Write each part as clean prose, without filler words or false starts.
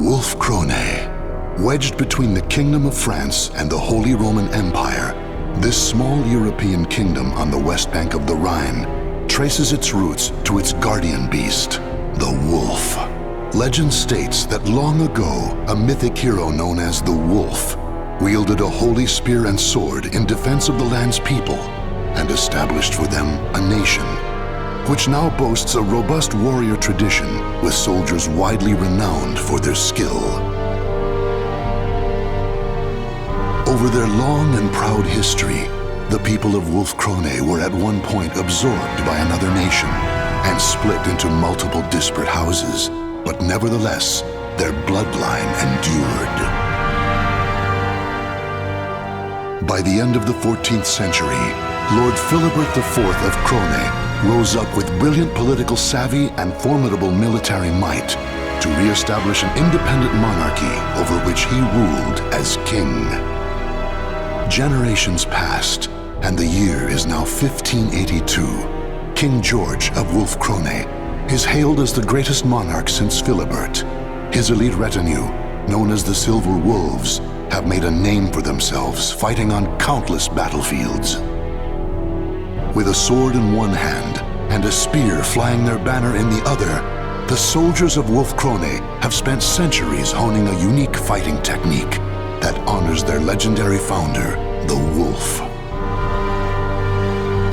Wolf Krone. Wedged between the Kingdom of France and the Holy Roman Empire, this small European kingdom on the west bank of the Rhine traces its roots to its guardian beast, the wolf. Legend states that long ago, a mythic hero known as the Wolf wielded a holy spear and sword in defense of the land's people and established for them a nation, which now boasts a robust warrior tradition with soldiers widely renowned for their skill. Over their long and proud history, the people of Wolf Krone were at one point absorbed by another nation and split into multiple disparate houses, but nevertheless, their bloodline endured. By the end of the 14th century, Lord Philibert IV of Krone rose up with brilliant political savvy and formidable military might to re-establish an independent monarchy over which he ruled as king. Generations passed, and the year is now 1582. King George of Wolf Krone is hailed as the greatest monarch since Philibert. His elite retinue, known as the Silver Wolves, have made a name for themselves, fighting on countless battlefields. With a sword in one hand and a spear flying their banner in the other, the soldiers of Wolf Krone have spent centuries honing a unique fighting technique that honors their legendary founder, the Wolf.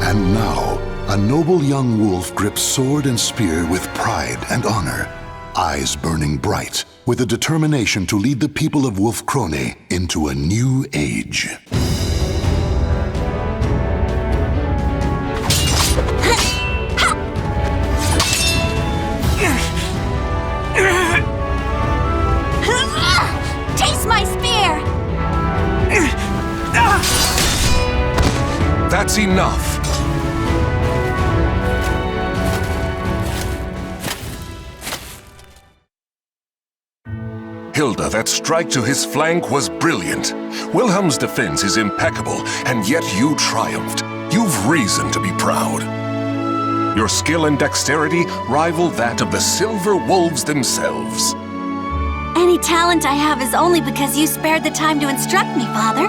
And now, a noble young wolf grips sword and spear with pride and honor, eyes burning bright, with a determination to lead the people of Wolf Krone into a new age. Taste my spear! That's enough! Hilde, that strike to his flank was brilliant. Wilhelm's defense is impeccable, and yet you triumphed. You've reason to be proud. Your skill and dexterity rival that of the Silver Wolves themselves. Any talent I have is only because you spared the time to instruct me, Father.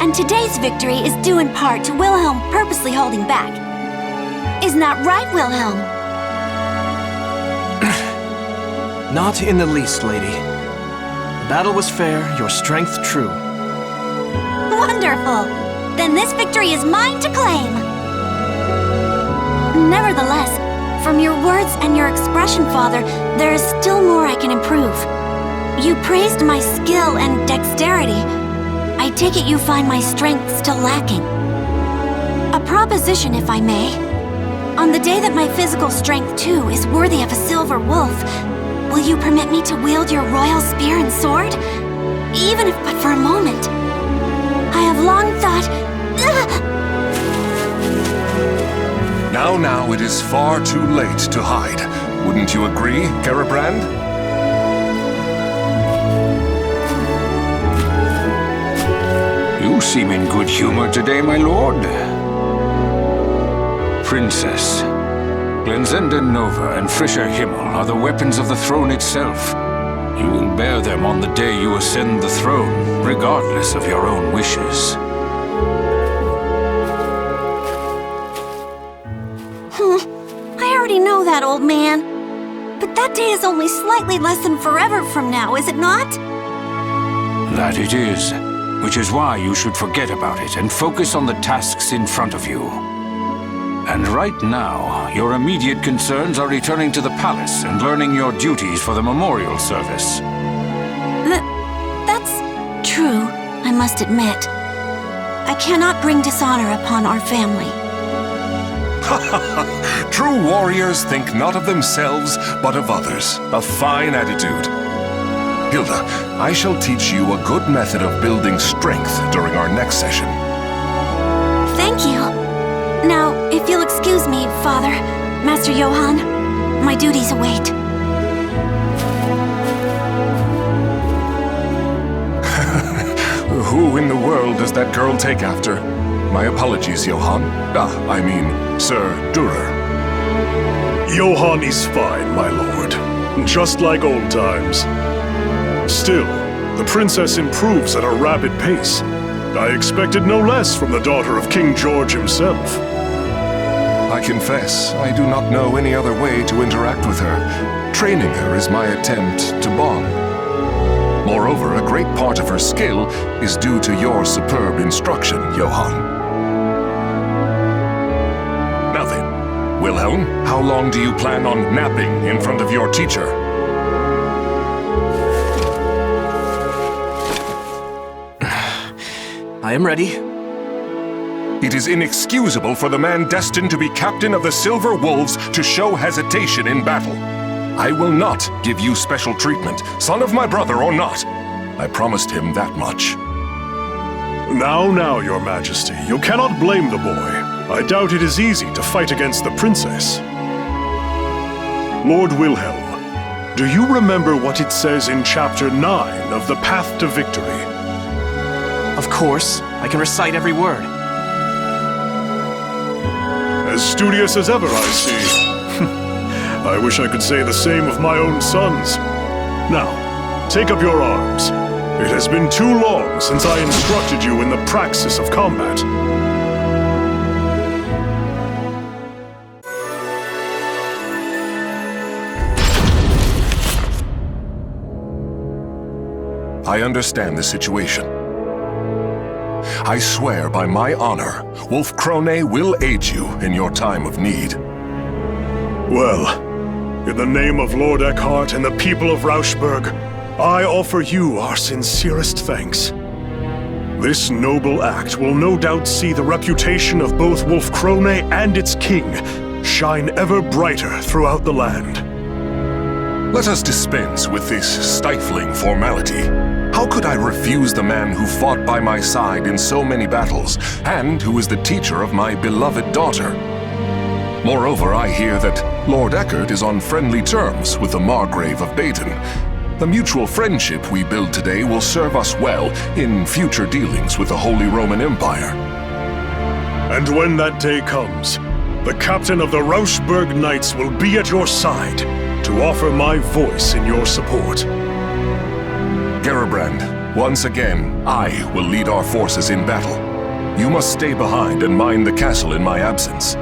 And today's victory is due in part to Wilhelm purposely holding back. Isn't that right, Wilhelm? Not in the least, lady. The battle was fair, your strength true. Wonderful! Then this victory is mine to claim! Nevertheless, from your words and your expression, Father, there is still more I can improve. You praised my skill and dexterity. I take it you find my strength still lacking. A proposition, if I may. On the day that my physical strength, too, is worthy of a silver wolf, will you permit me to wield your royal spear and sword? Even if but for a moment. I have long thought... Now, it is far too late to hide. Wouldn't you agree, Garibrand? You seem in good humor today, my lord. Princess, Glenzenda Nova and Frischer Himmel are the weapons of the throne itself. You will bear them on the day you ascend the throne, regardless of your own wishes. I already know that, old man. But that day is only slightly less than forever from now, is it not? That it is, which is why you should forget about it and focus on the tasks in front of you. And right now, your immediate concerns are returning to the palace and learning your duties for the memorial service. That's true, I must admit. I cannot bring dishonor upon our family. True warriors think not of themselves, but of others. A fine attitude. Hilde, I shall teach you a good method of building strength during our next session. Thank you. Now, if you'll excuse me, Father, Master Johann, my duties await. Who in the world does that girl take after? My apologies, Johann. I mean, Sir Durer. Johann is fine, my lord. Just like old times. Still, the princess improves at a rapid pace. I expected no less from the daughter of King George himself. I confess, I do not know any other way to interact with her. Training her is my attempt to bond. Moreover, a great part of her skill is due to your superb instruction, Johann. Now then, Wilhelm, how long do you plan on napping in front of your teacher? I am ready. It is inexcusable for the man destined to be captain of the Silver Wolves to show hesitation in battle. I will not give you special treatment, son of my brother or not. I promised him that much. Now, Your Majesty, you cannot blame the boy. I doubt it is easy to fight against the princess. Lord Wilhelm, do you remember what it says in Chapter 9 of The Path to Victory? Of course, I can recite every word. As studious as ever, I see. I wish I could say the same of my own sons. Now, take up your arms. It has been too long since I instructed you in the praxis of combat. I understand the situation. I swear by my honor, Wolf Krone will aid you in your time of need. Well, in the name of Lord Eckhart and the people of Rauschburg, I offer you our sincerest thanks. This noble act will no doubt see the reputation of both Wolf Krone and its king shine ever brighter throughout the land. Let us dispense with this stifling formality. How could I refuse the man who fought by my side in so many battles, and who is the teacher of my beloved daughter? Moreover, I hear that Lord Eckhart is on friendly terms with the Margrave of Baden. The mutual friendship we build today will serve us well in future dealings with the Holy Roman Empire. And when that day comes, the captain of the Rauschburg Knights will be at your side to offer my voice in your support. Gerbrand, once again, I will lead our forces in battle. You must stay behind and mind the castle in my absence.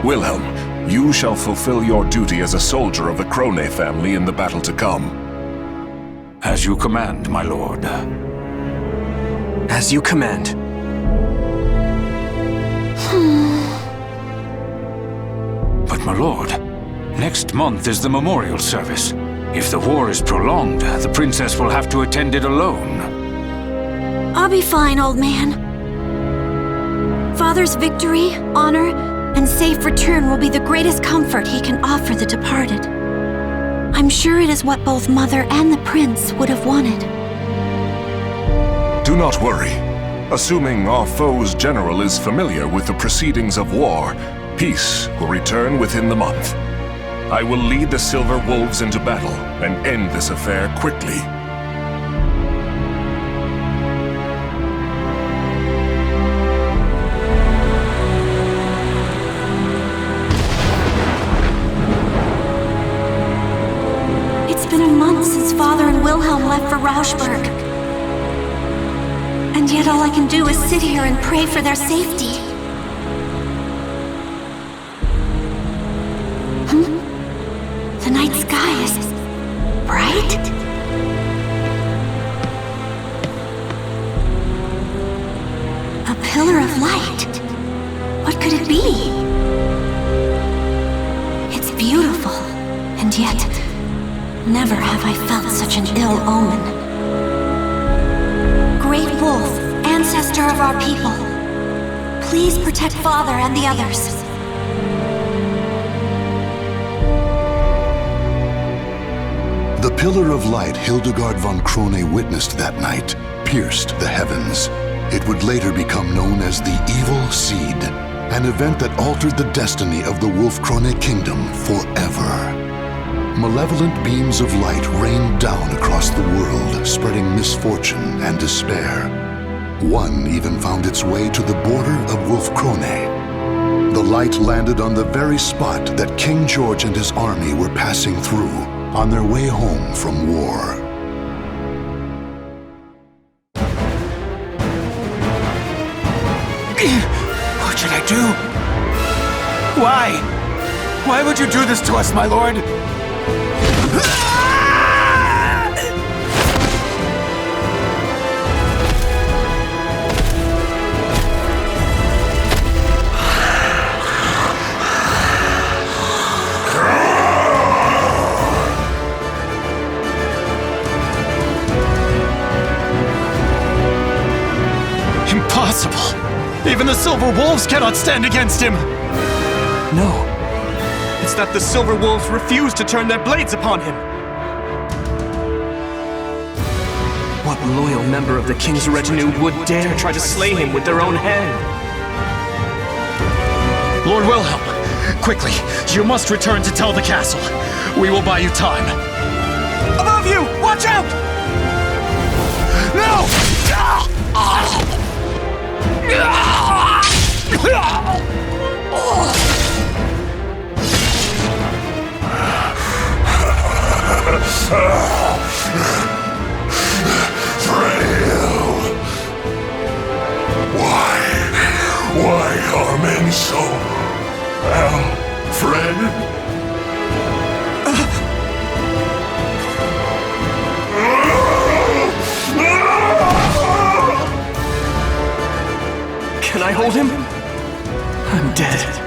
Wilhelm, you shall fulfill your duty as a soldier of the Krone family in the battle to come. As you command, my lord. As you command. But my lord, next month is the memorial service. If the war is prolonged, the princess will have to attend it alone. I'll be fine, old man. Father's victory, honor, and safe return will be the greatest comfort he can offer the departed. I'm sure it is what both Mother and the Prince would have wanted. Do not worry. Assuming our foe's general is familiar with the proceedings of war, peace will return within the month. I will lead the Silver Wolves into battle and end this affair quickly. It's been a month since Father and Wilhelm left for Rauschburg. And yet all I can do is sit here and pray for their safety. The night sky is bright. A pillar of light. What could it be? It's beautiful, and yet never have I felt such an ill omen. Great Wolf, ancestor of our people, please protect Father and the others. The pillar of light Hildegard von Krone witnessed that night pierced the heavens. It would later become known as the Evil Seed, an event that altered the destiny of the Wolf Krone kingdom forever. Malevolent beams of light rained down across the world, spreading misfortune and despair. One even found its way to the border of Wolf Krone. The light landed on the very spot that King George and his army were passing through on their way home from war. do? Why? Why would you do this to us, my lord? Impossible! Even the Silver Wolves cannot stand against him! No. It's that the Silver Wolves refuse to turn their blades upon him! What loyal member of the King's retinue would dare try to slay him with their own hand? Lord Wilhelm, quickly, you must return to tell the castle. We will buy you time. Above you! Watch out! No! Frail. Why are men so... Fred? Can I hold him? I'm dead.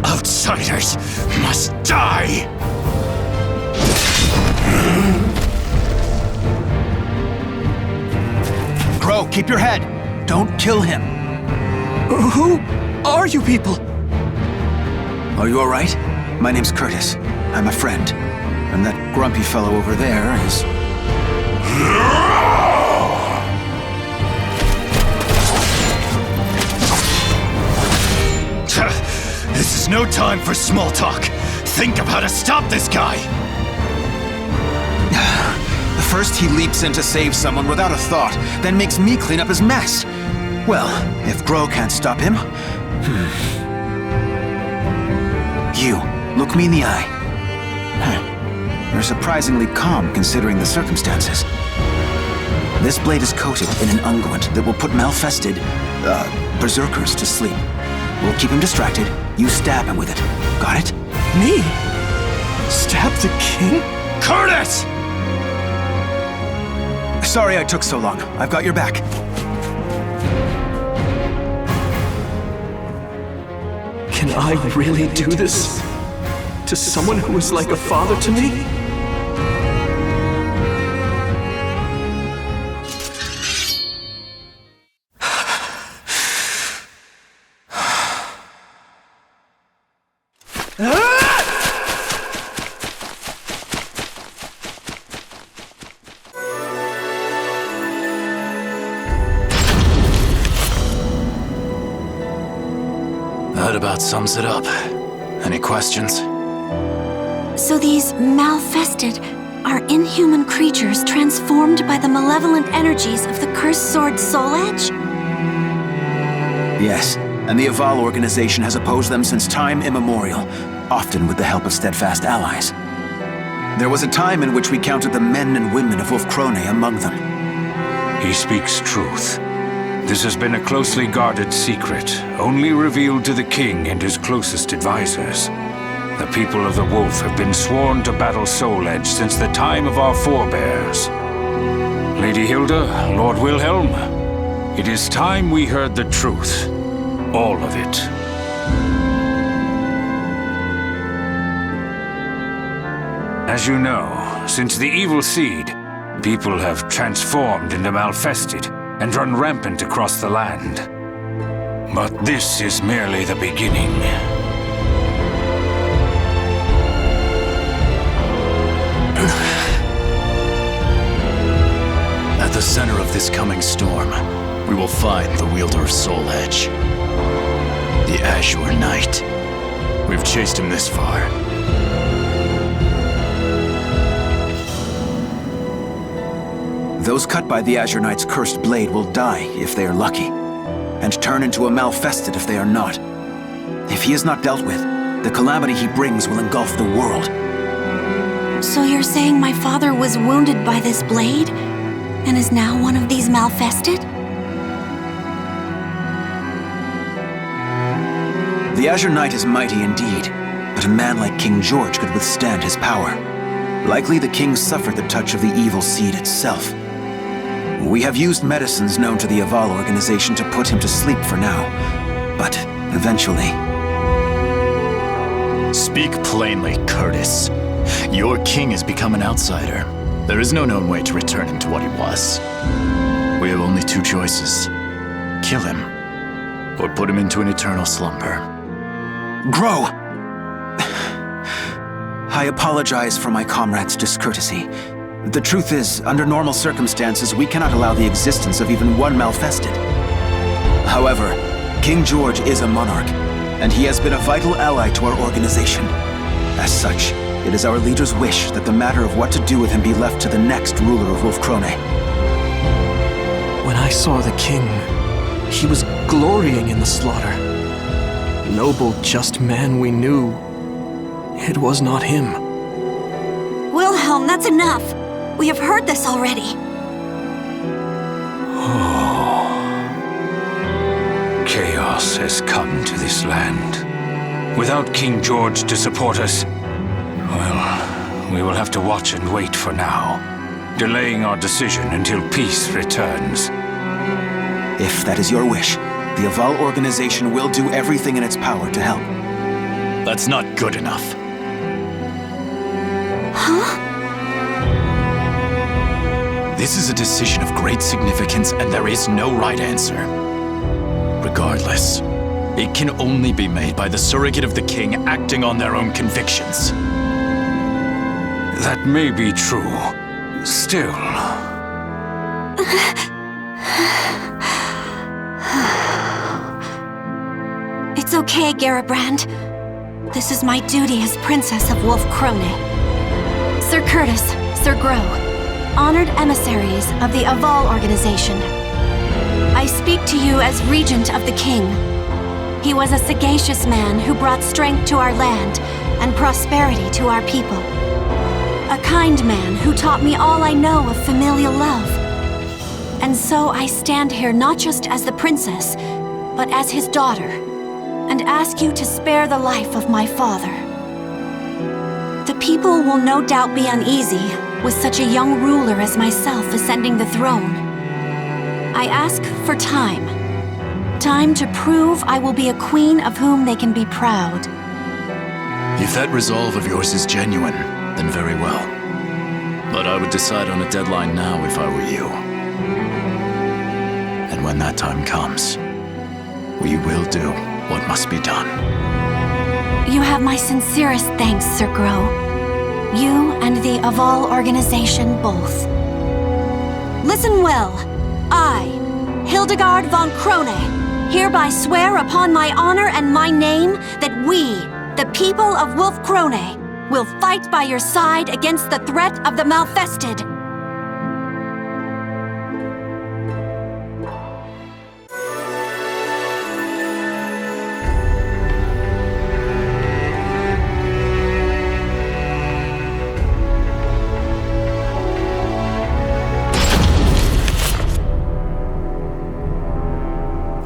Outsiders must die! Crow, keep your head. Don't kill him. Who are you people? Are you all right? My name's Curtis. I'm a friend. And that grumpy fellow over there is... This is no time for small talk. Think of how to stop this guy! First he leaps in to save someone without a thought, then makes me clean up his mess. Well, if Gro can't stop him... You, look me in the eye. You're surprisingly calm considering the circumstances. This blade is coated in an unguent that will put malfested, berserkers to sleep. We'll keep him distracted. You stab him with it. Got it? Me? Stab the king? Curtis! Sorry I took so long. I've got your back. Can I really do this? To someone who is like a father to me? That about sums it up. Any questions? So these malfested are inhuman creatures transformed by the malevolent energies of the cursed sword Soul Edge? Yes, and the Aval organization has opposed them since time immemorial, often with the help of steadfast allies. There was a time in which we counted the men and women of Wolf Krone among them. He speaks truth. This has been a closely guarded secret, only revealed to the king and his closest advisors. The people of the Wolf have been sworn to battle Soul Edge since the time of our forebears. Lady Hilde, Lord Wilhelm, it is time we heard the truth. All of it. As you know, since the evil seed, people have transformed into malfested and run rampant across the land. But this is merely the beginning. At the center of this coming storm, we will find the wielder of Soul Edge. The Azure Knight. We've chased him this far. Those cut by the Azure Knight's cursed blade will die if they are lucky, and turn into a malfested if they are not. If he is not dealt with, the calamity he brings will engulf the world. So you're saying my father was wounded by this blade, and is now one of these Malfested? The Azure Knight is mighty indeed, but a man like King George could withstand his power. Likely the king suffered the touch of the evil seed itself. We have used medicines known to the Aval organization to put him to sleep for now, but eventually... Speak plainly, Curtis. Your king has become an outsider. There is no known way to return him to what he was. We have only two choices. Kill him, or put him into an eternal slumber. Grow! I apologize for my comrade's discourtesy. The truth is, under normal circumstances, we cannot allow the existence of even one Malfested. However, King George is a monarch, and he has been a vital ally to our organization. As such, it is our leader's wish that the matter of what to do with him be left to the next ruler of Wolf Krone. When I saw the king, he was glorying in the slaughter. Noble, just man we knew. It was not him. Wilhelm, that's enough! We have heard this already. Chaos has come to this land. Without King George to support us, well, we will have to watch and wait for now, delaying our decision until peace returns. If that is your wish, the Aval organization will do everything in its power to help. That's not good enough. Huh? This is a decision of great significance, and there is no right answer. Regardless, it can only be made by the surrogate of the king acting on their own convictions. That may be true. Still... It's okay, Garibrand. This is my duty as Princess of Wolf Krone. Sir Curtis, Sir Grow, honored emissaries of the Aval organization. I speak to you as Regent of the King. He was a sagacious man who brought strength to our land and prosperity to our people. A kind man who taught me all I know of familial love. And so I stand here not just as the princess, but as his daughter, and ask you to spare the life of my father. The people will no doubt be uneasy with such a young ruler as myself ascending the throne. I ask for time. Time to prove I will be a queen of whom they can be proud. If that resolve of yours is genuine, then very well. But I would decide on a deadline now if I were you. And when that time comes, we will do what must be done. You have my sincerest thanks, Sir Grow. You and the Aval organization both. Listen well. I, Hildegard von Krone, hereby swear upon my honor and my name that we, the people of Wolf Krone, will fight by your side against the threat of the Malfested.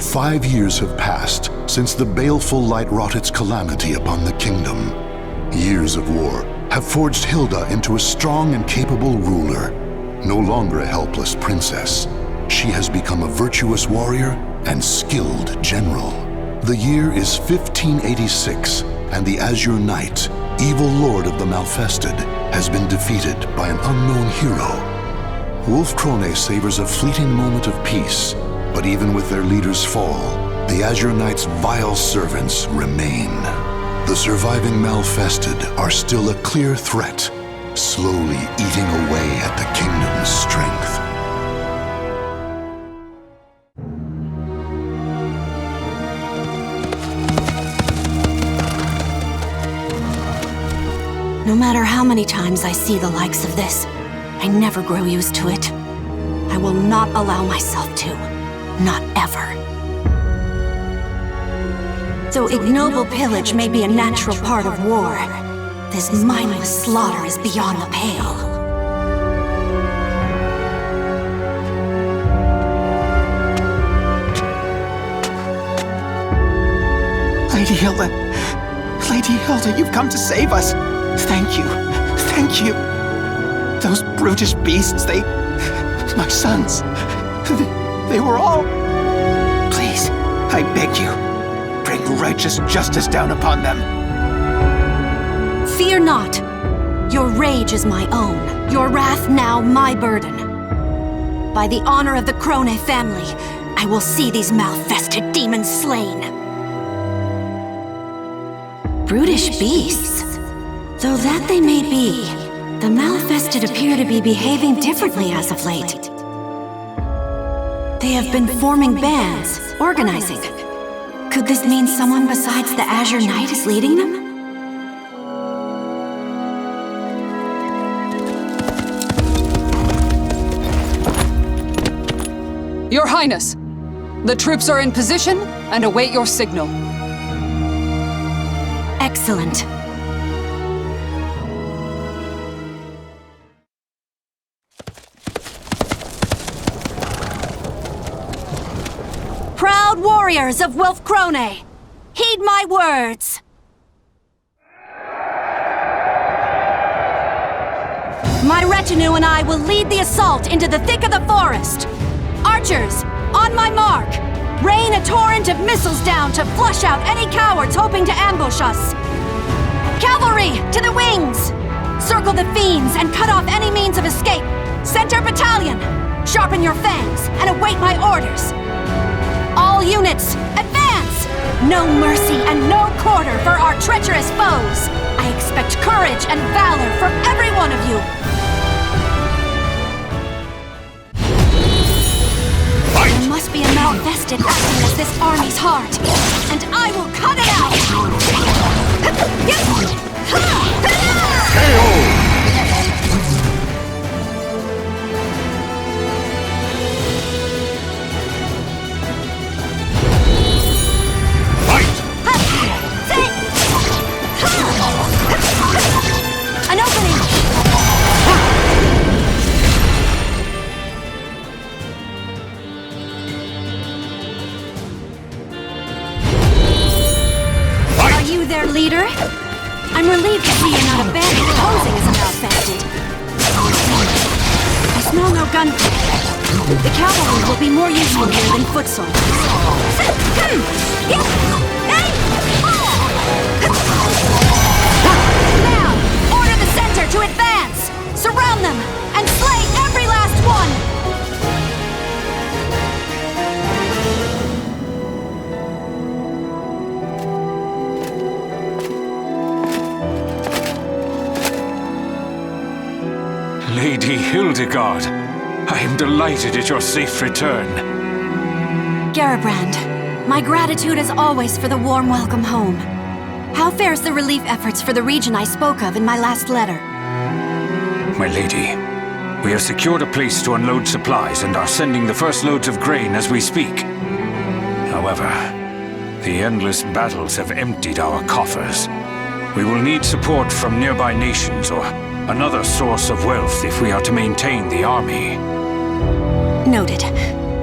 "5 years have passed since the baleful light wrought its calamity upon the kingdom. Years of war have forged Hilde into a strong and capable ruler. No longer a helpless princess, she has become a virtuous warrior and skilled general. The year is 1586, and the Azure Knight, evil lord of the Malfested, has been defeated by an unknown hero. Wolf Krone savors a fleeting moment of peace, but even with their leader's fall, the Azure Knight's vile servants remain. The surviving Malfested are still a clear threat, slowly eating away at the kingdom's strength. No matter how many times I see the likes of this, I never grow used to it. I will not allow myself to. Not ever. Though ignoble pillage may be a natural part of war, This mindless slaughter is beyond the pale. Lady Hilde! Lady Hilde, you've come to save us! Thank you. Thank you. Those brutish beasts, my sons. They were all... Please, I beg you, bring righteous justice down upon them. Fear not. Your rage is my own. Your wrath now my burden. By the honor of the Krone family, I will see these malfested demons slain. Brutish beasts? Though that they may be, the malfested appear to be behaving differently as of late. They have been forming bands, organizing. Could this mean someone besides the Azure Knight is leading them? Your Highness, the troops are in position and await your signal. Excellent. Proud warriors of Wolf Krone, heed my words. My retinue and I will lead the assault into the thick of the forest. Archers, on my mark! Rain a torrent of missiles down to flush out any cowards hoping to ambush us. Cavalry, to the wings! Circle the fiends and cut off any means of escape. Center battalion, sharpen your fangs and await my orders. All units, advance! No mercy and no quarter for our treacherous foes. I expect courage and valor from every one of you. There must be a malfested acting as this army's heart, and I will cut it out! An opening! Are you their leader? I'm relieved to see you're not abandoned posing as a malfested. I smell no gunfire. The cavalry will be more useful here than foot soldiers. Now, order the center to advance! Surround them, and slay every last one! Lady Hildegard, I am delighted at your safe return. Garibrand, my gratitude as always for the warm welcome home. How fares the relief efforts for the region I spoke of in my last letter? My lady, we have secured a place to unload supplies and are sending the first loads of grain as we speak. However, the endless battles have emptied our coffers. We will need support from nearby nations or another source of wealth if we are to maintain the army. Noted.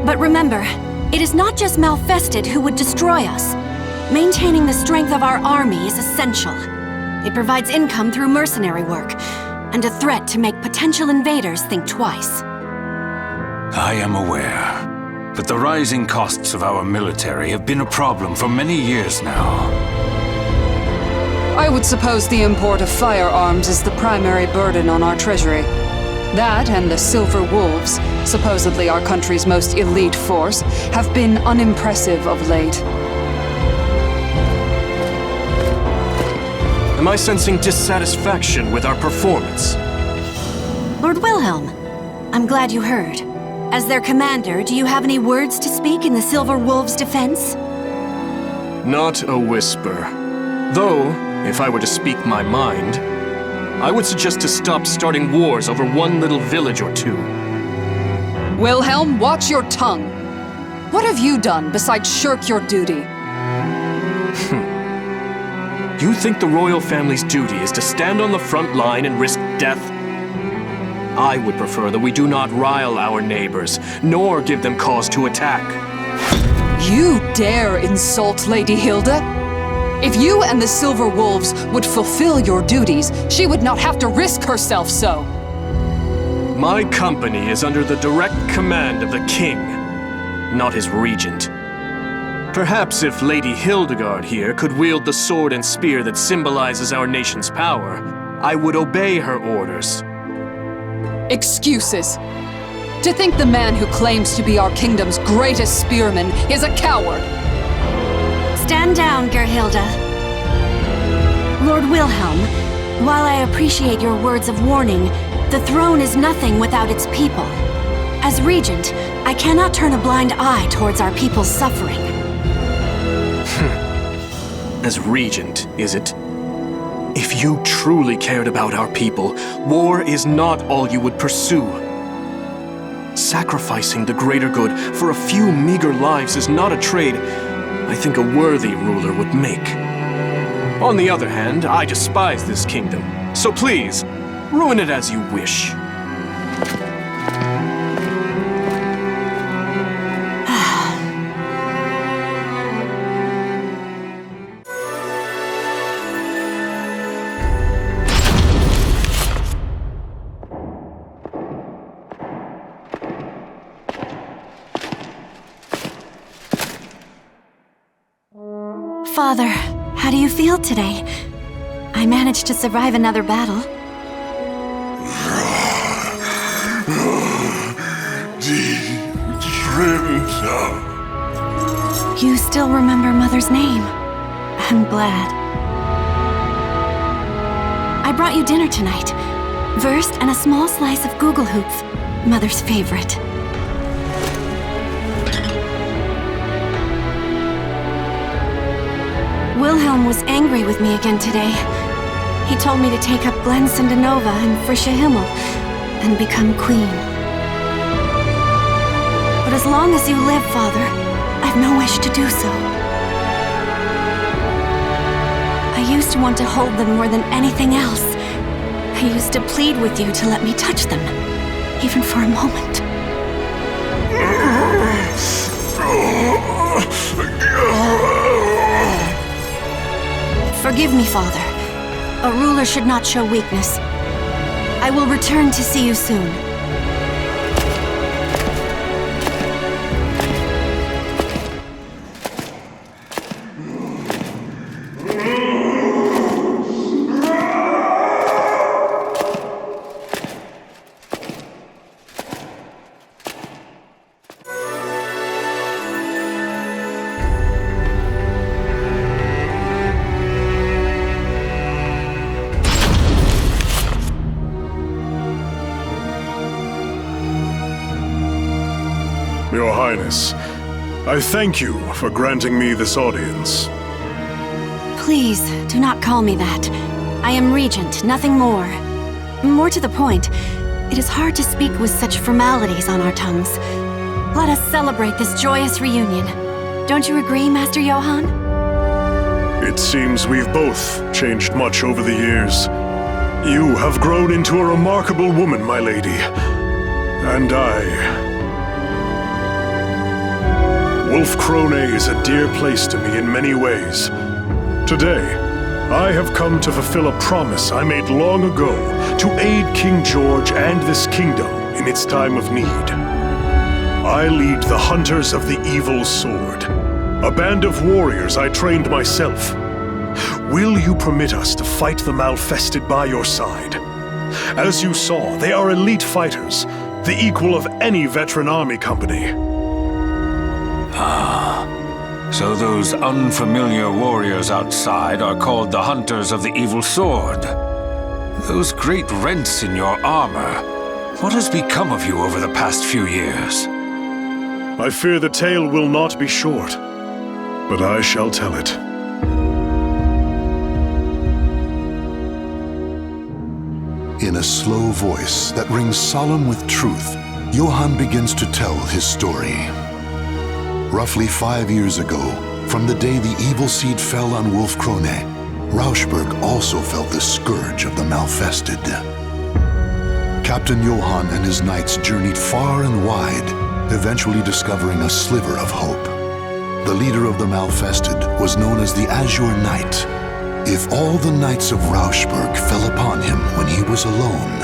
But remember, it is not just malfested who would destroy us. Maintaining the strength of our army is essential. It provides income through mercenary work, and a threat to make potential invaders think twice. I am aware, but the rising costs of our military have been a problem for many years now. I would suppose the import of firearms is the primary burden on our treasury. That and the Silver Wolves, supposedly our country's most elite force, have been unimpressive of late. Am I sensing dissatisfaction with our performance? Lord Wilhelm, I'm glad you heard. As their commander, do you have any words to speak in the Silver Wolves' defense? Not a whisper. Though, if I were to speak my mind, I would suggest to stop starting wars over one little village or two. Wilhelm, watch your tongue. What have you done besides shirk your duty? You think the royal family's duty is to stand on the front line and risk death? I would prefer that we do not rile our neighbors, nor give them cause to attack. You dare insult Lady Hilde? If you and the Silver Wolves would fulfill your duties, she would not have to risk herself so. My company is under the direct command of the king, not his regent. Perhaps if Lady Hildegard here could wield the sword and spear that symbolizes our nation's power, I would obey her orders. Excuses. To think the man who claims to be our kingdom's greatest spearman is a coward. Stand down, Gerhilde. Lord Wilhelm, while I appreciate your words of warning, the throne is nothing without its people. As regent, I cannot turn a blind eye towards our people's suffering. As regent, is it? If you truly cared about our people, war is not all you would pursue. Sacrificing the greater good for a few meager lives is not a trade I think a worthy ruler would make. On the other hand, I despise this kingdom, so please, ruin it as you wish. Father, how do you feel today? I managed to survive another battle. You still remember Mother's name. I'm glad. I brought you dinner tonight. Wurst and a small slice of Gugelhupf, Mother's favorite. Wilhelm was angry with me again today. He told me to take up Glensindanova and Frische Himmel and become queen. But as long as you live, Father, I've no wish to do so. I used to want to hold them more than anything else. I used to plead with you to let me touch them, even for a moment. Forgive me, Father. A ruler should not show weakness. I will return to see you soon. Your Highness, I thank you for granting me this audience. Please, do not call me that. I am Regent, nothing more. More to the point, it is hard to speak with such formalities on our tongues. Let us celebrate this joyous reunion. Don't you agree, Master Johann? It seems we've both changed much over the years. You have grown into a remarkable woman, my lady. And Wolf Krone is a dear place to me in many ways. Today, I have come to fulfill a promise I made long ago to aid King George and this kingdom in its time of need. I lead the Hunters of the Evil Sword, a band of warriors I trained myself. Will you permit us to fight the Malfested by your side? As you saw, they are elite fighters, the equal of any veteran army company. So those unfamiliar warriors outside are called the Hunters of the Evil Sword. Those great rents in your armor. What has become of you over the past few years? I fear the tale will not be short, but I shall tell it. In a slow voice that rings solemn with truth, Johann begins to tell his story. Roughly 5 years ago, from the day the evil seed fell on Wolf Krone, Rauschberg also felt the scourge of the Malfested. Captain Johann and his knights journeyed far and wide, eventually discovering a sliver of hope. The leader of the Malfested was known as the Azure Knight. If all the knights of Rauschberg fell upon him when he was alone.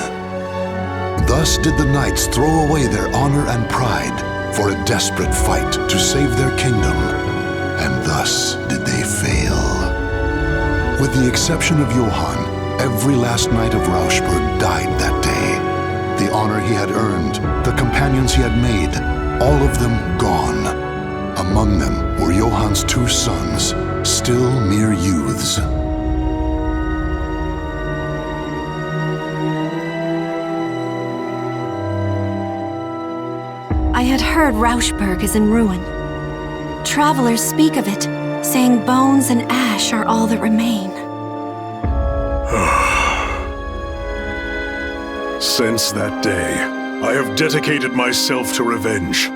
Thus did the knights throw away their honor and pride for a desperate fight to save their kingdom, and thus did they fail. With the exception of Johann, every last knight of Rauschberg died that day. The honor he had earned, the companions he had made, all of them gone. Among them were Johann's 2 sons, still mere youths. I had heard Rauschberg is in ruin. Travelers speak of it, saying bones and ash are all that remain. Since that day, I have dedicated myself to revenge.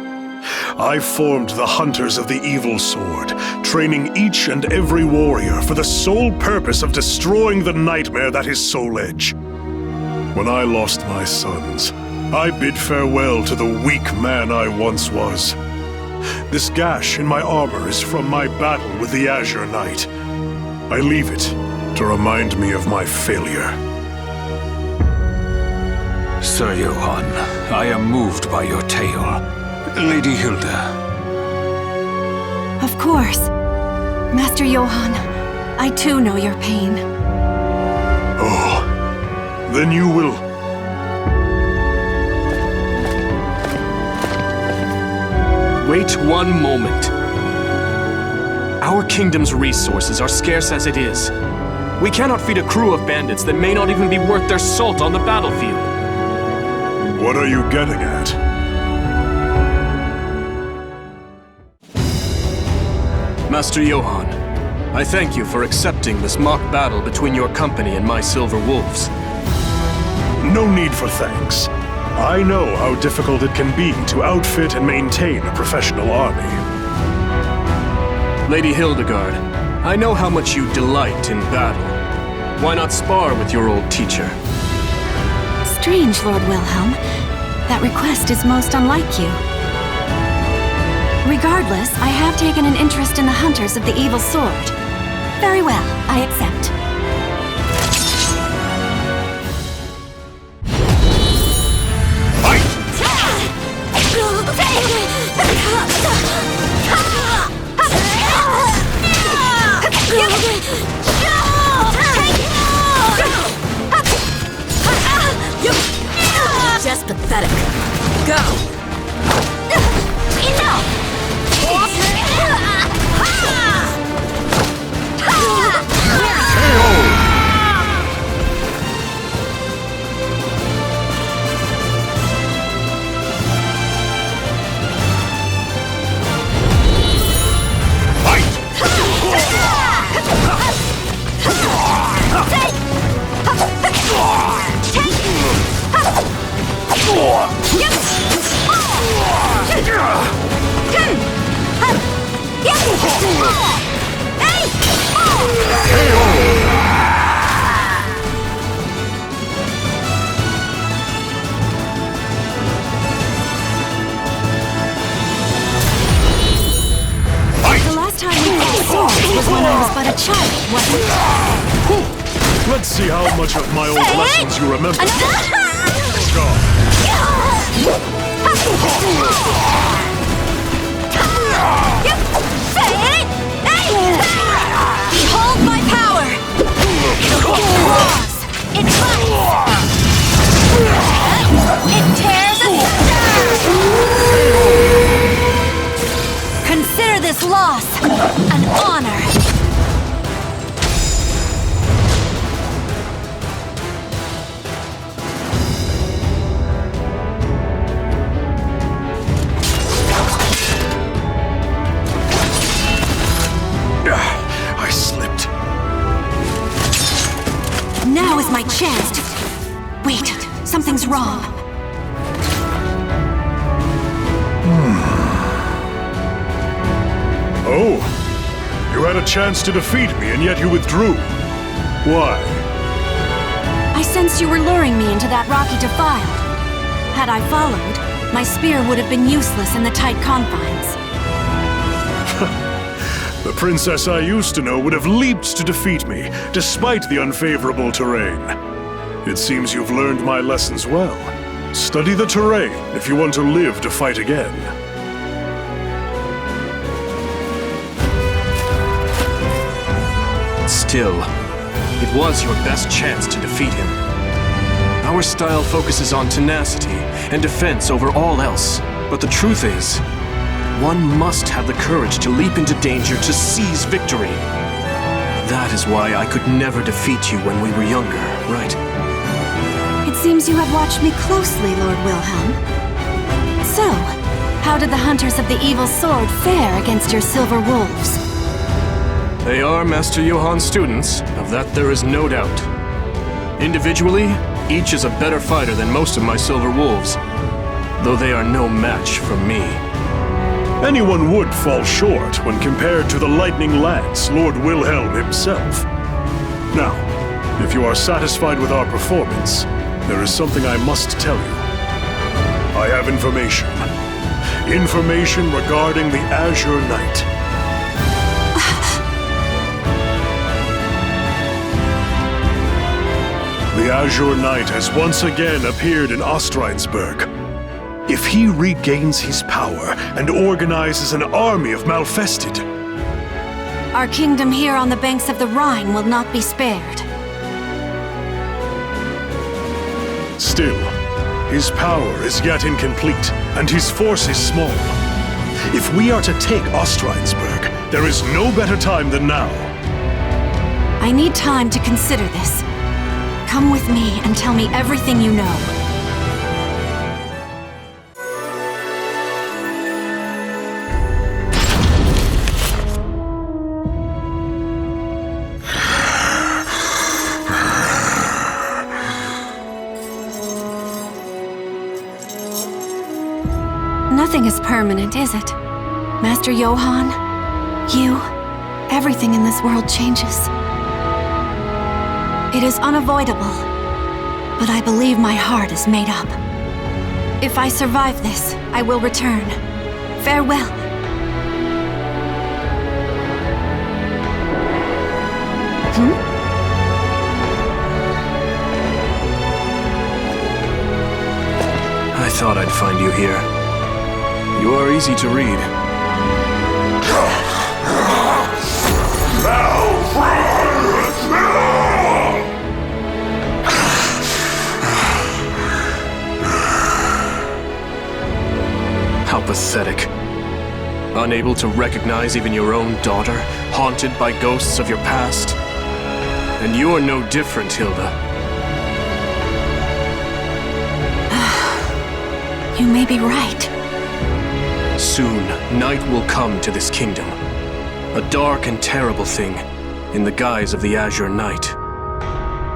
I formed the Hunters of the Evil Sword, training each and every warrior for the sole purpose of destroying the nightmare that is Soul Edge. When I lost my sons, I bid farewell to the weak man I once was. This gash in my armor is from my battle with the Azure Knight. I leave it to remind me of my failure. Sir Johann, I am moved by your tale. Lady Hilde. Of course. Master Johann, I too know your pain. Oh, then you will... Wait one moment. Our kingdom's resources are scarce as it is. We cannot feed a crew of bandits that may not even be worth their salt on the battlefield. What are you getting at? Master Johann, I thank you for accepting this mock battle between your company and my Silver Wolves. No need for thanks. I know how difficult it can be to outfit and maintain a professional army. Lady Hildegard, I know how much you delight in battle. Why not spar with your old teacher? Strange, Lord Wilhelm. That request is most unlike you. Regardless, I have taken an interest in the Hunters of the Evil Sword. Very well, I accept. Just pathetic. Go! Enough! Let's see how much of my old lessons you remember. Behold my power! It cuts! It tears asunder! Consider this loss an honor! I slipped. Now is my chance. Wait, something's wrong. Oh, you had a chance to defeat me and yet you withdrew. Why? I sensed you were luring me into that rocky defile. Had I followed, my spear would have been useless in the tight confines. The princess I used to know would have leaped to defeat me, despite the unfavorable terrain. It seems you've learned my lessons well. Study the terrain if you want to live to fight again. Still, it was your best chance to defeat him. Our style focuses on tenacity and defense over all else. But the truth is, one must have the courage to leap into danger to seize victory. That is why I could never defeat you when we were younger, right? It seems you have watched me closely, Lord Wilhelm. So, how did the Hunters of the Evil Sword fare against your Silver Wolves? They are Master Johann's students, of that there is no doubt. Individually, each is a better fighter than most of my Silver Wolves, though they are no match for me. Anyone would fall short when compared to the lightning lance, Lord Wilhelm himself. Now, if you are satisfied with our performance, there is something I must tell you. I have information. Information regarding the Azure Knight. The Azure Knight has once again appeared in Ostrheinsburg. If he regains his power and organizes an army of Malfested, Our kingdom here on the banks of the Rhine will not be spared. still, his power is yet incomplete, and his force is small. If we are to take Ostrheinsburg, there is no better time than now. I need time to consider this. Come with me and tell me everything you know. Nothing is permanent, is it? Master Johann, you, everything in this world changes. It is unavoidable, but I believe my heart is made up. If I survive this, I will return. Farewell. I thought I'd find you here. You are easy to read. How pathetic. Unable to recognize even your own daughter, haunted by ghosts of your past. And you are no different, Hilde. You may be right. Soon, night will come to this kingdom. A dark and terrible thing, in the guise of the Azure Knight.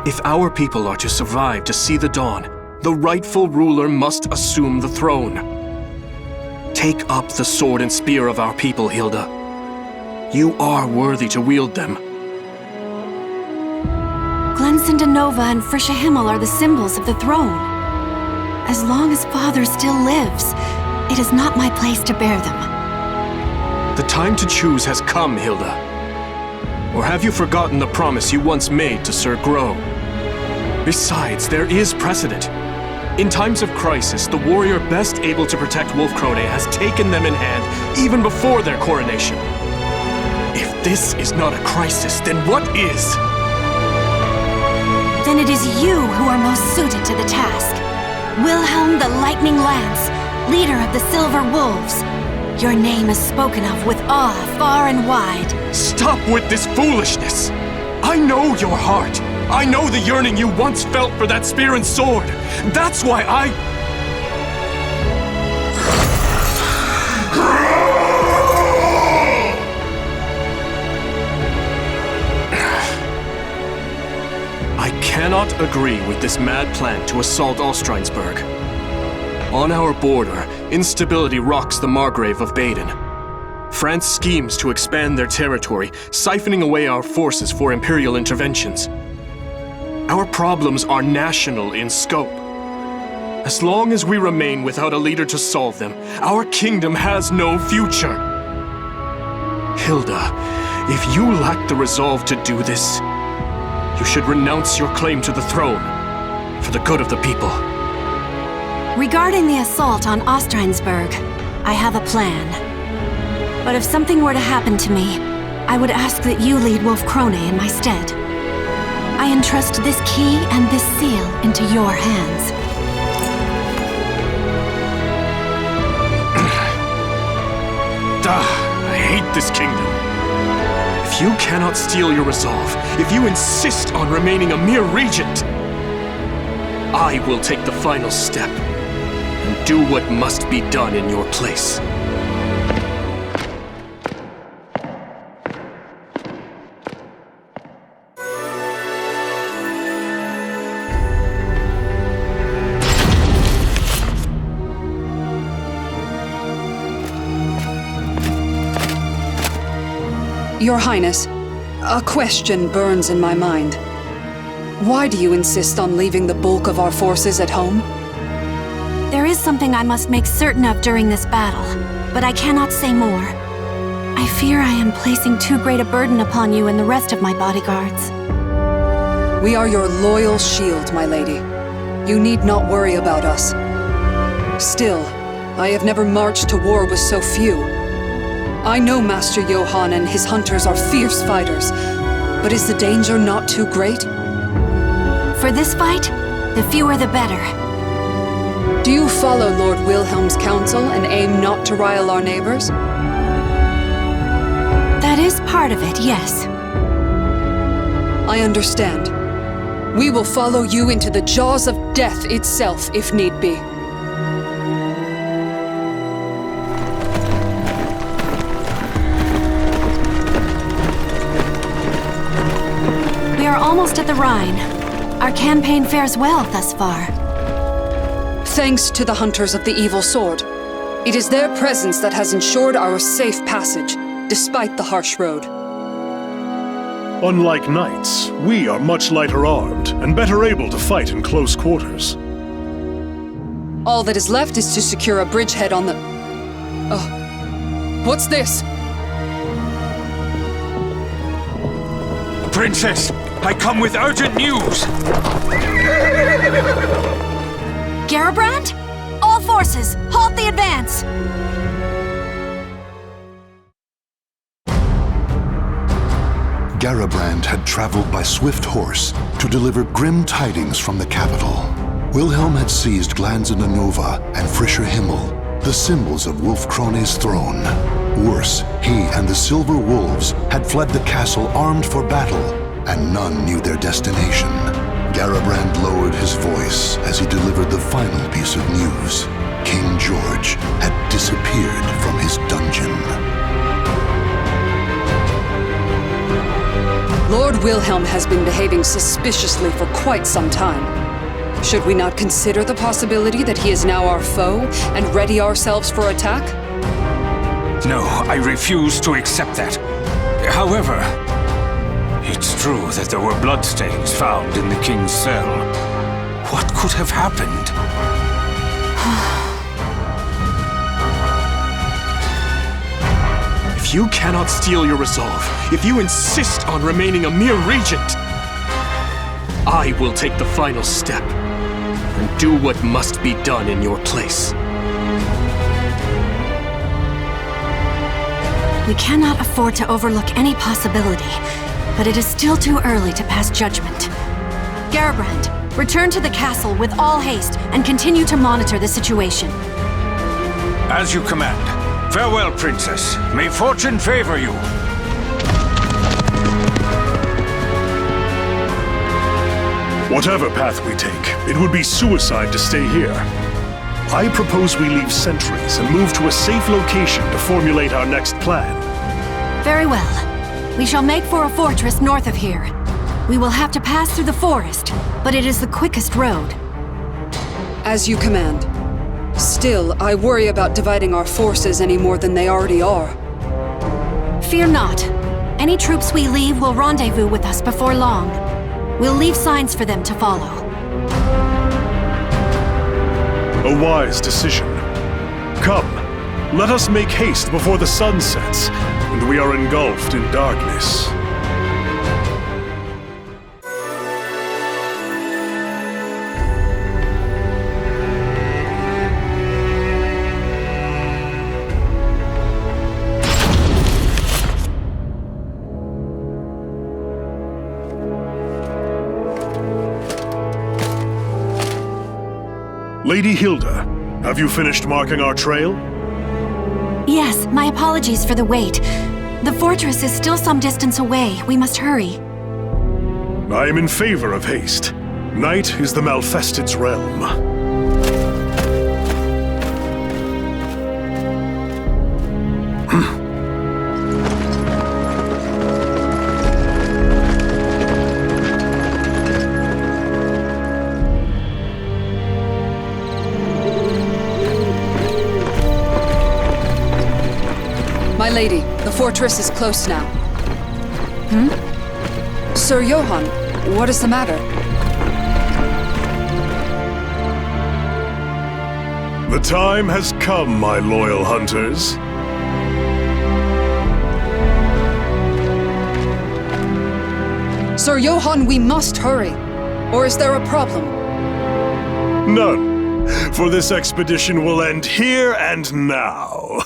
If our people are to survive to see the dawn, the rightful ruler must assume the throne. Take up the sword and spear of our people, Hilde. You are worthy to wield them. Glensindanova and Frische Himmel are the symbols of the throne. As long as Father still lives, it is not my place to bear them. The time to choose has come, Hilde. Or have you forgotten the promise you once made to Sir Gro? Besides, there is precedent. In times of crisis, the warrior best able to protect Wolf Krone has taken them in hand even before their coronation. If this is not a crisis, then what is? Then it is you who are most suited to the task. Wilhelm the Lightning Lance, leader of the Silver Wolves. Your name is spoken of with awe far and wide. Stop with this foolishness! I know your heart. I know the yearning you once felt for that spear and sword. That's why I cannot agree with this mad plan to assault Ostrheinsburg. On our border, instability rocks the Margrave of Baden. France schemes to expand their territory, siphoning away our forces for imperial interventions. Our problems are national in scope. As long as we remain without a leader to solve them, our kingdom has no future. Hilde, if you lack the resolve to do this, you should renounce your claim to the throne for the good of the people. Regarding the assault on Ostreinsburg, I have a plan. But if something were to happen to me, I would ask that you lead Wolf Krone in my stead. I entrust this key and this seal into your hands. I hate this kingdom. If you cannot steal your resolve, if you insist on remaining a mere regent, I will take the final step and do what must be done in your place. Your Highness, a question burns in my mind. Why do you insist on leaving the bulk of our forces at home? There is something I must make certain of during this battle, but I cannot say more. I fear I am placing too great a burden upon you and the rest of my bodyguards. We are your loyal shield, my lady. You need not worry about us. Still, I have never marched to war with so few. I know Master Johann and his hunters are fierce fighters, but is the danger not too great? For this fight, the fewer the better. Do you follow Lord Wilhelm's counsel and aim not to rile our neighbors? That is part of it, yes. I understand. We will follow you into the jaws of death itself, if need be. We are almost at the Rhine. Our campaign fares well thus far. Thanks to the Hunters of the Evil Sword. It is their presence that has ensured our safe passage, despite the harsh road. Unlike knights, we are much lighter armed and better able to fight in close quarters. All that is left is to secure a bridgehead on the... Oh. What's this? Princess, I come with urgent news! Garibrand? All forces, halt the advance! Garibrand had traveled by swift horse to deliver grim tidings from the capital. Wilhelm had seized Glanzenanova and Frischer Himmel, the symbols of Wolf Krone's throne. Worse, he and the Silver Wolves had fled the castle armed for battle, and none knew their destination. Garibrand lowered his voice as he delivered the final piece of news. King George had disappeared from his dungeon. Lord Wilhelm has been behaving suspiciously for quite some time. Should we not consider the possibility that he is now our foe and ready ourselves for attack? No, I refuse to accept that. However, it's true that there were bloodstains found in the king's cell. What could have happened? If you cannot steal your resolve, if you insist on remaining a mere regent, I will take the final step and do what must be done in your place. We cannot afford to overlook any possibility, but it is still too early to pass judgment. Garibrand, return to the castle with all haste and continue to monitor the situation. As you command. Farewell, Princess. May fortune favor you. Whatever path we take, it would be suicide to stay here. I propose we leave sentries and move to a safe location to formulate our next plan. Very well. We shall make for a fortress north of here. We will have to pass through the forest, but it is the quickest road. As you command. Still, I worry about dividing our forces any more than they already are. Fear not. Any troops we leave will rendezvous with us before long. We'll leave signs for them to follow. A wise decision. Come, let us make haste before the sun sets, and we are engulfed in darkness. Lady Hilde, have you finished marking our trail? Yes, my apologies for the wait. The fortress is still some distance away. We must hurry. I am in favor of haste. Night is the Malfested's realm. My lady, the fortress is close now. Sir Johann, what is the matter? The time has come, my loyal hunters. Sir Johann, we must hurry. Or is there a problem? None, for this expedition will end here and now.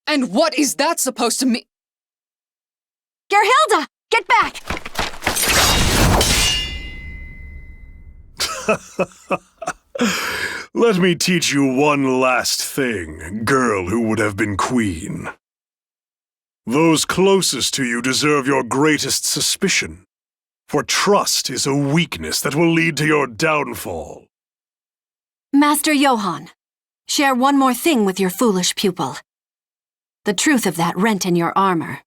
And what is that supposed to mean? Gerhilde! Get back! Let me teach you one last thing, girl who would have been queen. Those closest to you deserve your greatest suspicion, for trust is a weakness that will lead to your downfall. Master Johann, share one more thing with your foolish pupil. The truth of that rent in your armor.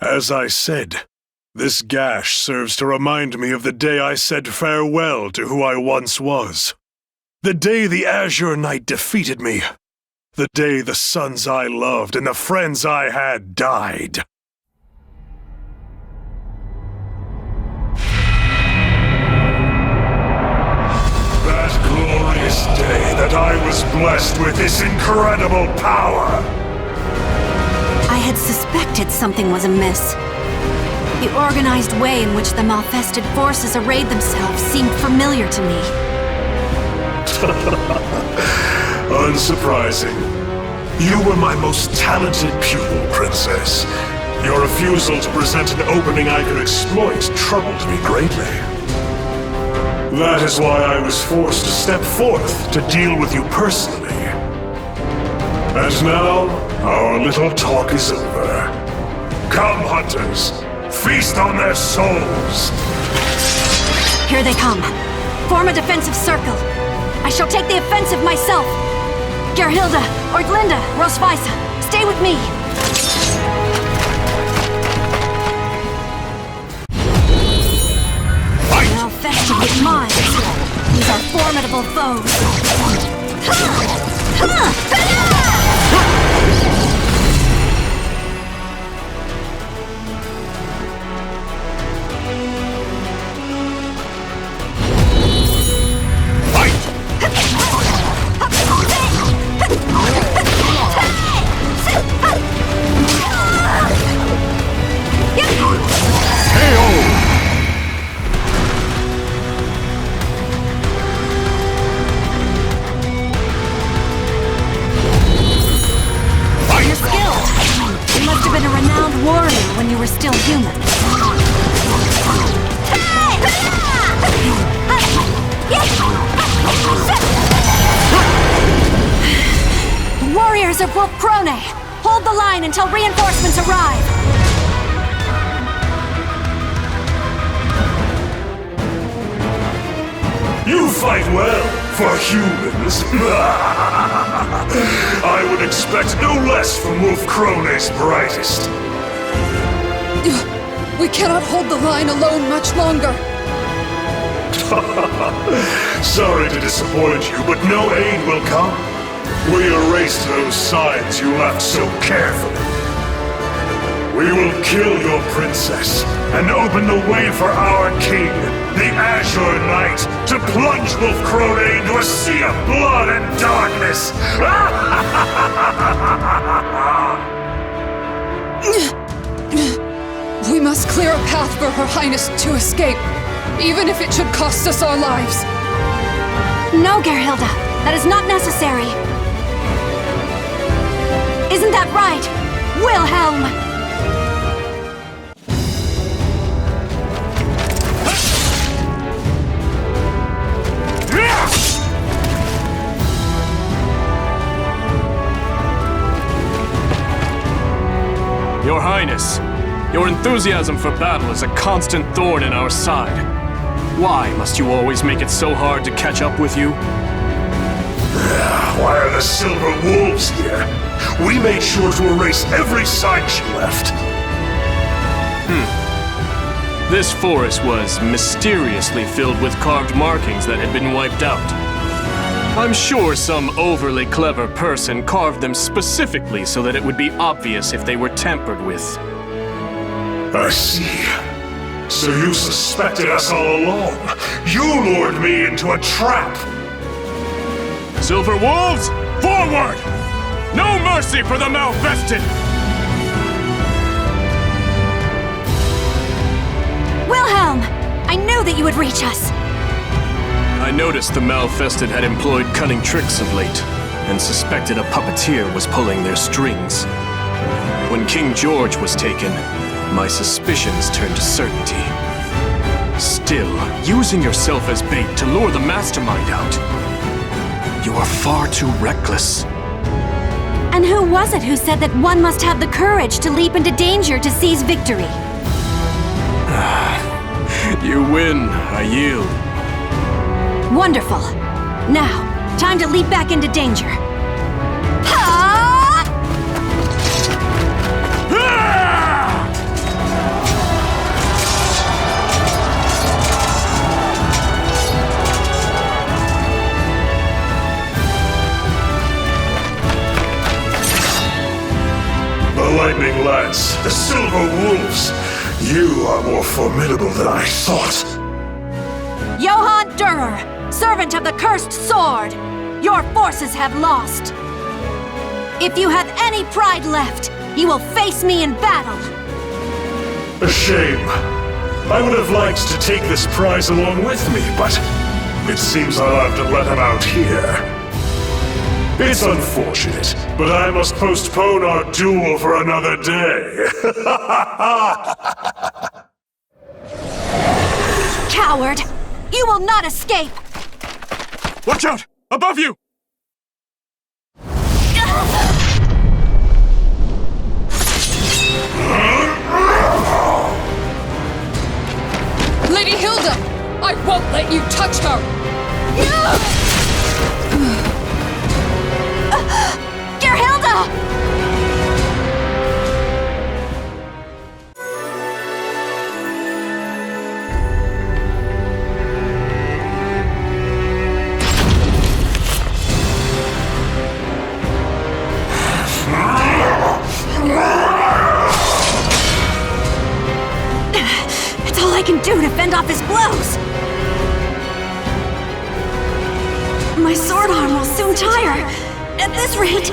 As I said, this gash serves to remind me of the day I said farewell to who I once was. The day the Azure Knight defeated me. The day the sons I loved and the friends I had died. That glorious day that I was blessed with this incredible power. I had suspected something was amiss. The organized way in which the Malfested forces arrayed themselves seemed familiar to me. Unsurprising. You were my most talented pupil, Princess. Your refusal to present an opening I could exploit troubled me greatly. That is why I was forced to step forth to deal with you personally. And now, our little talk is over. Come, hunters! Feast on their souls! Here they come. Form a defensive circle. I shall take the offensive myself. Gerhilde, Ortlinda, Rosweisa, stay with me. Now festive with mine. These are formidable foes. When you were still human. Warriors of Wolf Krone, hold the line until reinforcements arrive. You fight well, for humans. I would expect no less from Wolf Krone's brightest. We cannot hold the line alone much longer. Sorry to disappoint you, but no aid will come. We erased those signs you left so carefully. We will kill your princess and open the way for our king, the Azure Knight, to plunge Wolf Krone into a sea of blood and darkness! We must clear a path for Her Highness to escape, even if it should cost us our lives. No, Gerhilde. That is not necessary. Isn't that right, Wilhelm? Your Highness, your enthusiasm for battle is a constant thorn in our side. Why must you always make it so hard to catch up with you? Why are the Silver Wolves here? We made sure to erase every sign she left. This forest was mysteriously filled with carved markings that had been wiped out. I'm sure some overly clever person carved them specifically so that it would be obvious if they were tampered with. I see. So you suspected us all along. You lured me into a trap. Silver Wolves, forward! No mercy for the malvested! Wilhelm! I knew that you would reach us. I noticed the malfested had employed cunning tricks of late, and suspected a puppeteer was pulling their strings. When King George was taken, my suspicions turned to certainty. Still, using yourself as bait to lure the mastermind out. You are far too reckless. And who was it who said that one must have the courage to leap into danger to seize victory? You win, I yield. Wonderful. Now, time to leap back into danger. The Lightning Lance, the Silver Wolves. You are more formidable than I thought. Johann Durer, servant of the Cursed Sword, your forces have lost. If you have any pride left, you will face me in battle. A shame. I would have liked to take this prize along with me, but it seems I'll have to let him out here. It's unfortunate, but I must postpone our duel for another day. Coward! You will not escape! Watch out! Above you! Lady Hilde! I won't let you touch her! Gerhilde! It's all I can do to fend off his blows! My sword arm will soon tire! At this rate...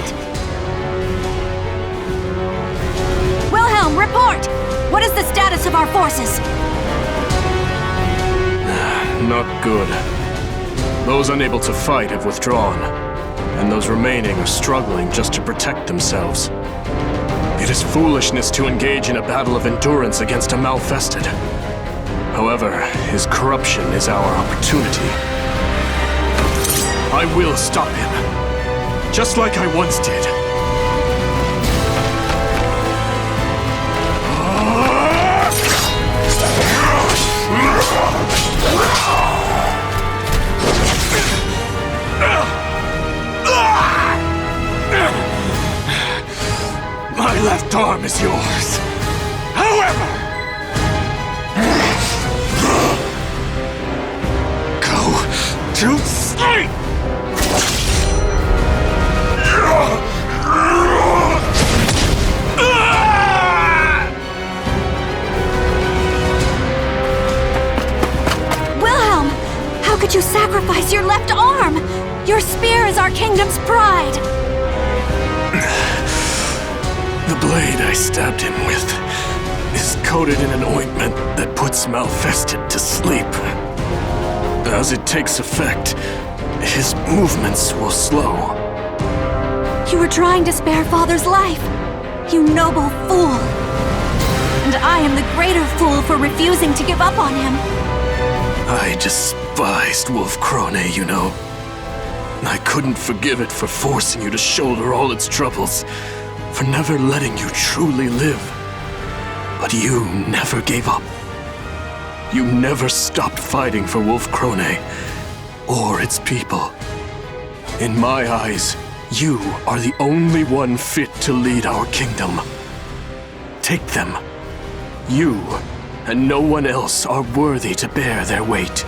Wilhelm, report! What is the status of our forces? Not good. Those unable to fight have withdrawn, and those remaining are struggling just to protect themselves. It is foolishness to engage in a battle of endurance against a malfested. However, his corruption is our opportunity. I will stop him, just like I once did. My left arm is yours. However, go to sleep! blade I stabbed him with is coated in an ointment that puts Malfested to sleep. As it takes effect, his movements will slow. You were trying to spare Father's life, you noble fool. And I am the greater fool for refusing to give up on him. I despised Wolf Krone, you know. I couldn't forgive it for forcing you to shoulder all its troubles, for never letting you truly live. But you never gave up. You never stopped fighting for Wolf Krone, or its people. In my eyes, you are the only one fit to lead our kingdom. Take them. You and no one else are worthy to bear their weight.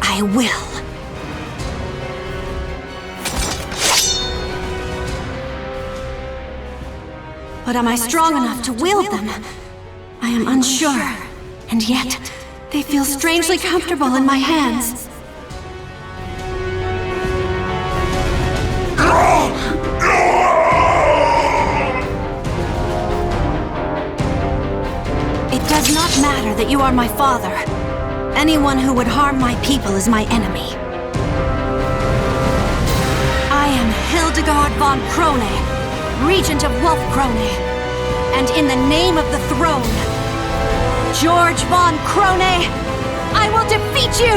I will. But am I strong enough to wield them? I am unsure, and yet they feel strangely comfortable in my hands. It does not matter that you are my father. Anyone who would harm my people is my enemy. I am Hildegard von Krone, Regent of Wolf Krone, and in the name of the throne, George von Krone, I will defeat you!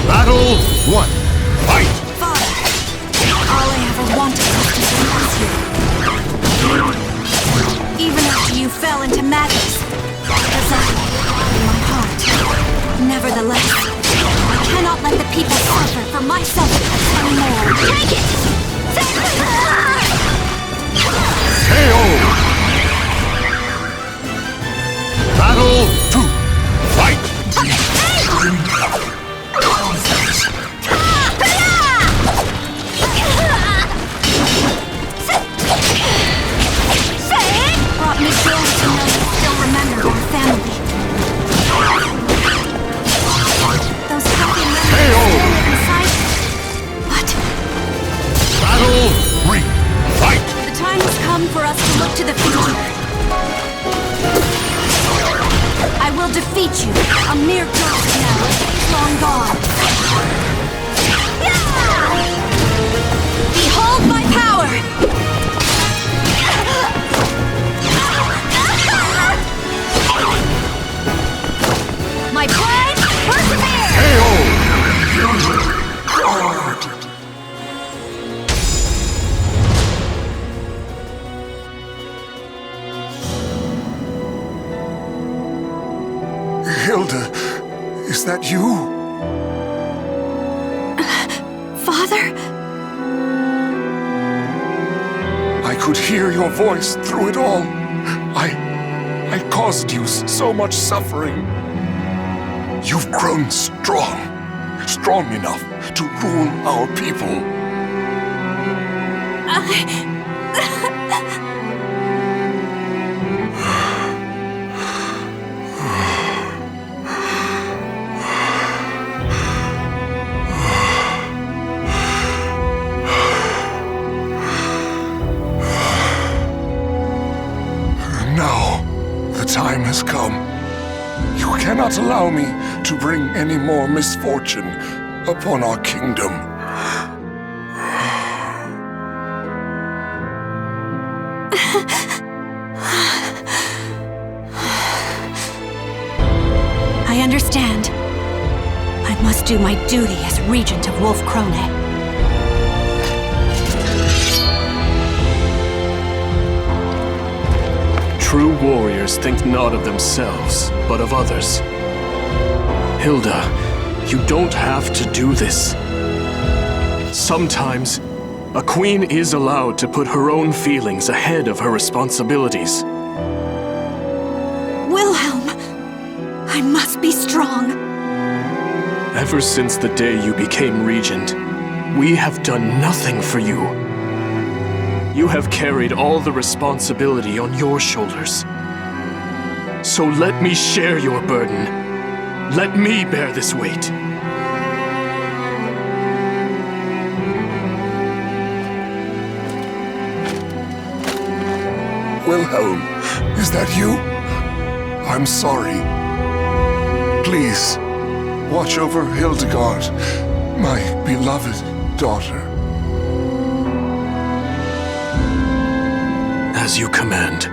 Battle 1. Fight! Father, all I ever wanted was to please you. Even after you fell into madness, desire in my heart. Nevertheless, I cannot let the people suffer for my selfishness anymore. Take it! KO! Battle 2. Fight! Brought me joy to know you still remember our family. Those happy memories still live inside me. But Battle 3. Fight! the time has come for us to look to the future. I will defeat you, a mere ghost now, days long gone. Behold my power! My plan, persevere! KO! Hilde, is that you? Father? I could hear your voice through it all. I caused you so much suffering. You've grown strong enough to rule our people. Time has come. You cannot allow me to bring any more misfortune upon our kingdom. I understand. I must do my duty as Regent of Wolf Krone. True warriors think not of themselves, but of others. Hilde, you don't have to do this. Sometimes, a queen is allowed to put her own feelings ahead of her responsibilities. Wilhelm, I must be strong. Ever since the day you became regent, we have done nothing for you. You have carried all the responsibility on your shoulders. So let me share your burden. Let me bear this weight. Wilhelm, is that you? I'm sorry. Please, watch over Hildegard, my beloved daughter. As you command.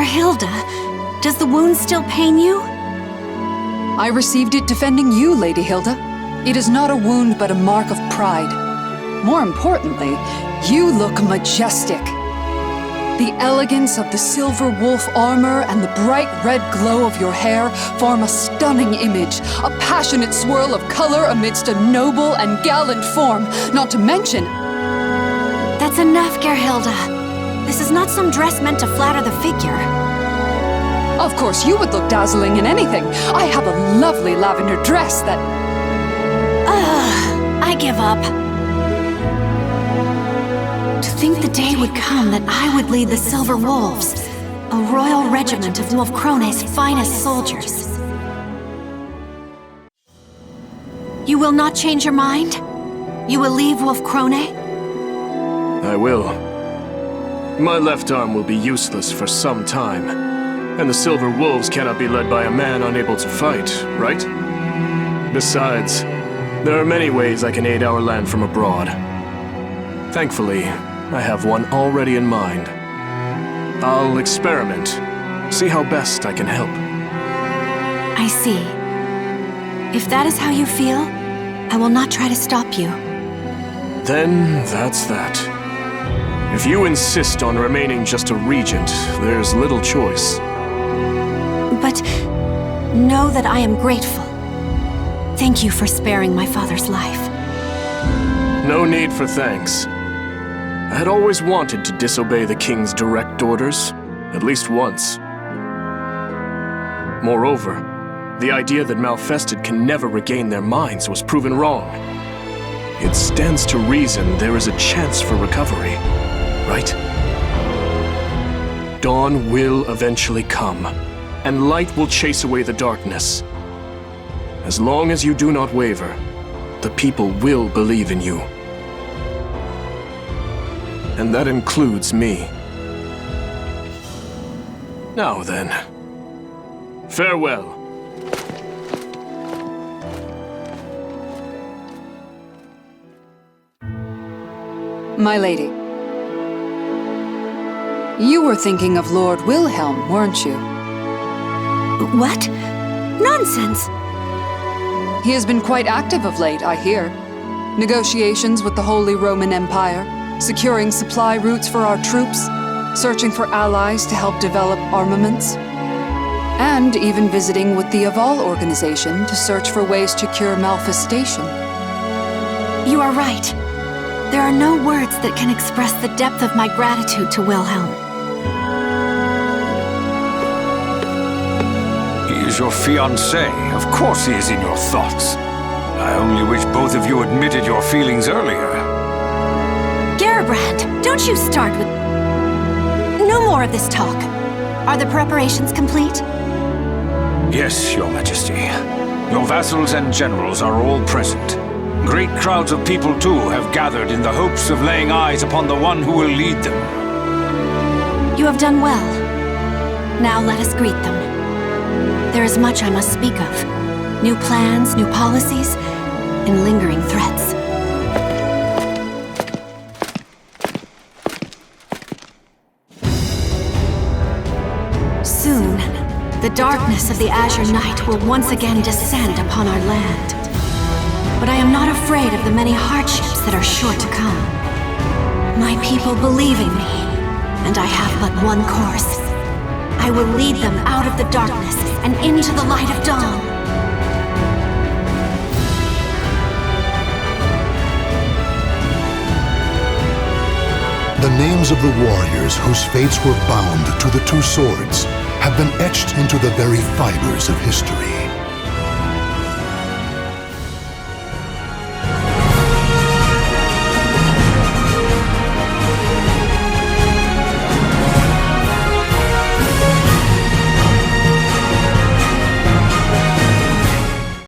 Hilde, does the wound still pain you? I received it defending you, Lady Hilde. It is not a wound, but a mark of pride. More importantly, you look majestic. The elegance of the silver wolf armor and the bright red glow of your hair form a stunning image, a passionate swirl of color amidst a noble and gallant form, not to mention... That's enough, Gerhilde. This is not some dress meant to flatter the figure. Of course, you would look dazzling in anything. I have a lovely lavender dress that... I give up. To think the day would come that I would lead the Silver Wolves, a royal regiment of Wolf Krone's finest soldiers. You will not change your mind? You will leave Wolf Krone? I will. My left arm will be useless for some time, and the Silver Wolves cannot be led by a man unable to fight, right? Besides, there are many ways I can aid our land from abroad. Thankfully, I have one already in mind. I'll experiment, see how best I can help. I see. If that is how you feel, I will not try to stop you. Then that's that. If you insist on remaining just a regent, there's little choice. But know that I am grateful. Thank you for sparing my father's life. No need for thanks. I had always wanted to disobey the king's direct orders, at least once. Moreover, the idea that Malfested can never regain their minds was proven wrong. It stands to reason there is a chance for recovery, right? Dawn will eventually come, and light will chase away the darkness. As long as you do not waver, the people will believe in you. And that includes me. Now then, farewell. My lady. You were thinking of Lord Wilhelm, weren't you? What? Nonsense! He has been quite active of late, I hear. Negotiations with the Holy Roman Empire, securing supply routes for our troops, searching for allies to help develop armaments, and even visiting with the Aval organization to search for ways to cure malfestation. You are right. There are no words that can express the depth of my gratitude to Wilhelm. He is your fiancé. Of course he is in your thoughts. I only wish both of you admitted your feelings earlier. Gerbrand, don't you start with... No more of this talk. Are the preparations complete? Yes, Your Majesty. Your vassals and generals are all present. Great crowds of people, too, have gathered in the hopes of laying eyes upon the one who will lead them. You have done well. Now let us greet them. There is much I must speak of. New plans, new policies, and lingering threats. Soon, the darkness of the Azure Night will once again descend upon our land. But I am not afraid of the many hardships that are sure to come. My people believe in me, and I have but one course. I will lead them out of the darkness and into the light of dawn. The The names of the warriors whose fates were bound to the two swords have been etched into the very fibers of history.